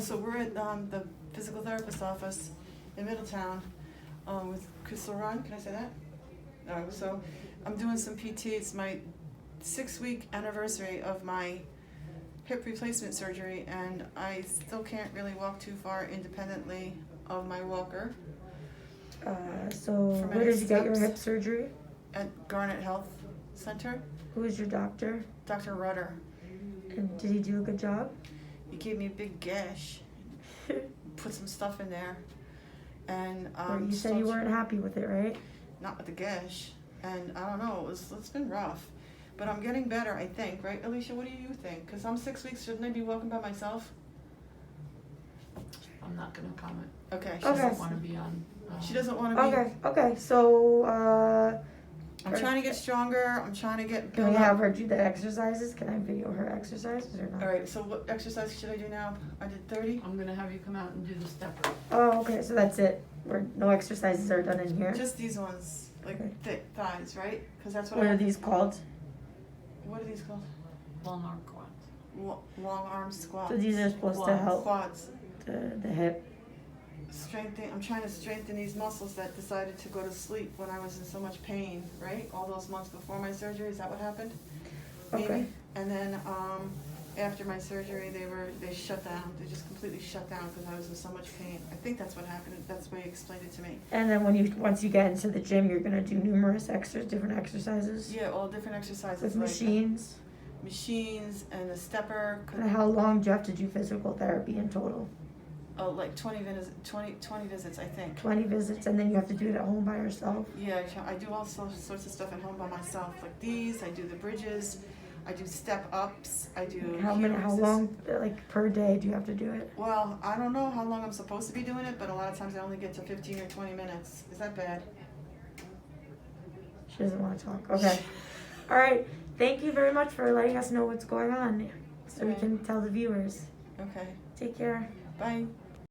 so we're at the physical therapist office in Middletown with Crystal Run. Can I say that? No. So I'm doing some PT. It's my 6-week anniversary of my hip replacement surgery, and I still can't really walk too far independently of my walker. So For where many did you get your steps. hip surgery? At Garnet Health Center, Who is your doctor? Dr. Rudder. And did he do a good job? He gave me a big gash, put some stuff in there, and Or you said you weren't happy with it, right? not with the gash, and I don't know. It's been rough, but I'm getting better, I think. Right, Alicia? What do you think? Because I'm 6 weeks. Shouldn't I be walking by myself? I'm not gonna comment. Okay. She Okay. doesn't wanna be on. She doesn't want to be. Okay, so, I'm trying to get stronger. I'm trying to get. can we have her do the exercises? Can I video her exercises or not? All right. So what exercise should I do now? I did 30. I'm gonna have you come out and do the stepper. Oh, okay, so that's it. No exercises are done in here? Just these ones, like Okay. thick thighs, right? Because that's what. What I are these called? What are these called? Long arm quads. Long arm squats. So these are supposed to help Quads. the hip. I'm trying to strengthen these muscles that decided to go to sleep when I was in so much pain, right? All those months before my surgery, is that what happened? Maybe. Okay. And then after my surgery, they shut down. They just completely shut down because I was in so much pain. I think that's what happened. That's the way he explained it to me. And then once you get into the gym, you're gonna do numerous different exercises Yeah, all different exercises. with like machines. Machines and a stepper. And how long do you have to do physical therapy in total? Oh, like 20 visits, I think. 20 visits, and then you have to do it at home by yourself? Yeah, I do all sorts of stuff at home by myself, like these. I do the bridges, I do step ups, I do. How long, like per day do you have to do it? Well, I don't know how long I'm supposed to be doing it, but a lot of times I only get to 15 or 20 minutes. Is that bad? She doesn't want to talk. Okay. All right. Thank you very much for letting us know what's going on so we Okay. can tell the viewers. Okay, Take care. bye.